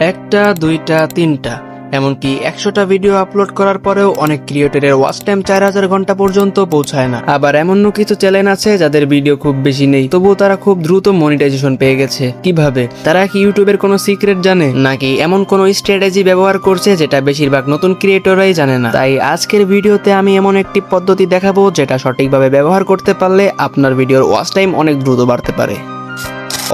একটা, দুইটা, তিনটা, এমনকি 100টা ভিডিও আপলোড করার পরেও অনেক ক্রিয়েটরের ওয়াচ টাইম 4000 ঘন্টা পর্যন্ত পৌঁছায় না। আবার এমনও কিছু চ্যানেল আছে যাদের ভিডিও খুব বেশি নেই, তবুও তারা খুব দ্রুত মনিটাইজেশন পেয়ে গেছে। কিভাবে? তারা কি ইউটিউবের কোনো সিক্রেট জানে, নাকি এমন কোনো স্ট্র্যাটেজি ব্যবহার করছে যেটা বেশিরভাগ নতুন ক্রিয়েটররাই জানে না? তাই আজকের ভিডিওতে আমি এমন একটি পদ্ধতি দেখাবো যেটা সঠিকভাবে ব্যবহার করতে পারলে আপনার ভিডিওর ওয়াচ টাইম অনেক দ্রুত বাড়তে পারে।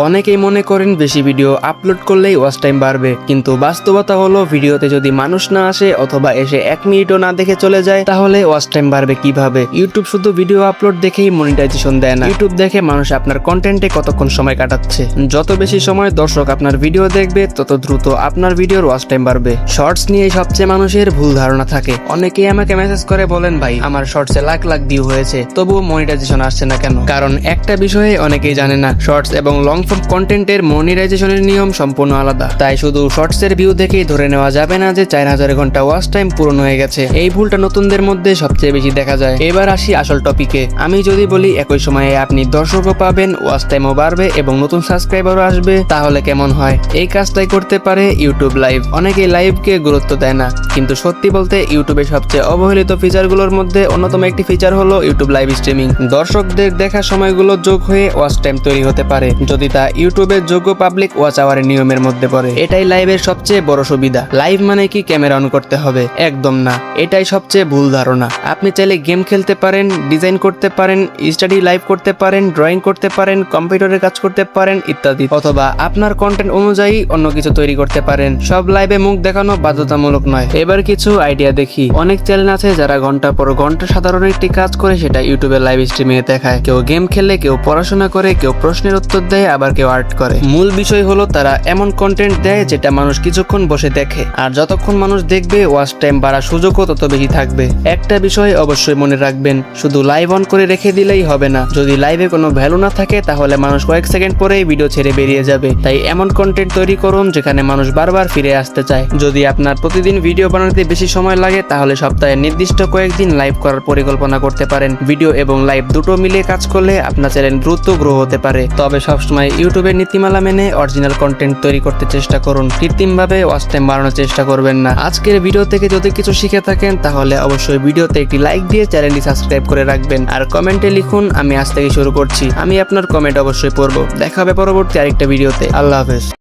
অনেকেই মনে করেন বেশি ভিডিও আপলোড করলেই ওয়াচ টাইম বাড়বে, কিন্তু বাস্তবতা হলো ভিডিওতে যদি মানুষ না আসে অথবা এসে 1 মিনিটও না দেখে চলে যায়, তাহলে ওয়াচ টাইম বাড়বে কিভাবে? ইউটিউব শুধু ভিডিও আপলোড দেখেই মনিটাইজেশন দেয় না। ইউটিউব দেখে মানুষ আপনার কন্টেন্টে কতক্ষণ সময় কাটাচ্ছে। যত বেশি সময় দর্শক আপনার ভিডিও দেখবে, তত দ্রুত আপনার ভিডিওর ওয়াচ টাইম বাড়বে। শর্টস নিয়ে সবচেয়ে মানুষের ভুল ধারণা থাকে। অনেকেই আমাকে মেসেজ করে বলেন, ভাই আমার শর্টসে লাখ লাখ ভিউ হয়েছে, তবুও মনিটাইজেশন আসছে না কেন? কারণ একটা বিষয়ে অনেকেই জানে না, শর্টস এবং লং ফর্ম কন্টেন্টের মনিটাইজেশনের নিয়ম সম্পূর্ণ আলাদা। তাই শুধু শর্টসের ভিউ দেখেই ধরে নেওয়া যাবে না যে 4000 ঘন্টা ওয়াচ টাইম পূরণ হয়ে গেছে। এই ভুলটা নতুনদের মধ্যে সবচেয়ে বেশি দেখা যায়। এবার আসি আসল টপিকে। আমি যদি বলি একই সময়ে আপনি দর্শকও পাবেন, ওয়াচ টাইমও বাড়বে এবং নতুন সাবস্ক্রাইবারও আসবে, তাহলে কেমন হয়? এই কাজটাই করতে পারে ইউটিউব লাইভ। অনেকেই লাইভকে গুরুত্ব দেয় না, কিন্তু সত্যি বলতে ইউটিউবের সবচেয়ে অবহেলিত ফিচারগুলোর মধ্যে অন্যতম একটি ফিচার হলো ইউটিউব লাইভ স্ট্রিমিং। দর্শকদের দেখা সময়গুলো যোগ হয়ে ওয়াচ টাইম তৈরি হতে পারে, যদি তা ইউটিউবের যোগ্য পাবলিক ওয়াচ আওয়ারের নিয়মের মধ্যে পড়ে। এটাই লাইভের সবচেয়ে বড় সুবিধা। লাইভ মানে কি ক্যামেরা অন করতে হবে? একদম না, এটাই সবচেয়ে ভুল ধারণা। আপনি চাইলে গেম খেলতে পারেন, ডিজাইন করতে পারেন, স্টাডি লাইভ করতে পারেন, ড্রয়িং করতে পারেন, কম্পিউটারে কাজ করতে পারেন ইত্যাদি, অথবা আপনার কন্টেন্ট অনুযায়ী অন্য কিছু তৈরি করতে পারেন। সব লাইভে মুখ দেখানো বাধ্যতামূলক নয়। এবার কিছু আইডিয়া দেখি। অনেক চ্যানেল আছে যারা ঘন্টার পর ঘন্টা সাধারণ একটি কাজ করে সেটা ইউটিউবে লাইভ স্ট্রিমিং এ দেখায়। কেউ গেম খেলে, কেউ পড়াশোনা করে, কেউ প্রশ্নের উত্তর দেয়, আবার কেউ আর্ট করে। মূল বিষয় হলো তারা এমন কন্টেন্ট দেয় যেটা মানুষ কিছুক্ষণ বসে দেখে, আর যতক্ষণ মানুষ দেখবে ওয়াচ টাইম বাড়ার সুযোগও তত বেশি থাকবে। একটা বিষয় অবশ্যই মনে রাখবেন, শুধু লাইভ অন করে রেখে দিলেই হবে না। যদি লাইভে কোনো ভ্যালু না থাকে, তাহলে মানুষ কয়েক সেকেন্ড পরেই ভিডিও ছেড়ে বেরিয়ে যাবে। তাই এমন কন্টেন্ট তৈরি করুন যেখানে মানুষ বারবার ফিরে আসতে চায়। যদি আপনার প্রতিদিন ভিডিও বানাতে বেশি সময় লাগে, তাহলে সপ্তাহে নির্দিষ্ট কয়েকদিন লাইভ করার পরিকল্পনা করতে পারেন। ভিডিও এবং লাইভ দুটো মিলে কাজ করলে আপনার চ্যানেল দ্রুত গ্রো হতে পারে। তবে সবসময় ইউটিউবের নীতিমালা মেনে অরিজিনাল কন্টেন্ট তৈরি করতে চেষ্টা করুন। কৃত্রিমভাবে ওয়াচ টাইম বাড়ানোর চেষ্টা করবেন না। আজকের ভিডিও থেকে যদি কিছু শিখে থাকেন, তাহলে অবশ্যই ভিডিওতে একটি লাইক দিয়ে চ্যানেলটি সাবস্ক্রাইব করে রাখবেন, আর কমেন্টে লিখুন আমি আজ থেকে শুরু করছি। আমি আপনার কমেন্ট অবশ্যই পড়বো। দেখা হবে পরবর্তী আরেকটা ভিডিওতে। আল্লাহ হাফেজ।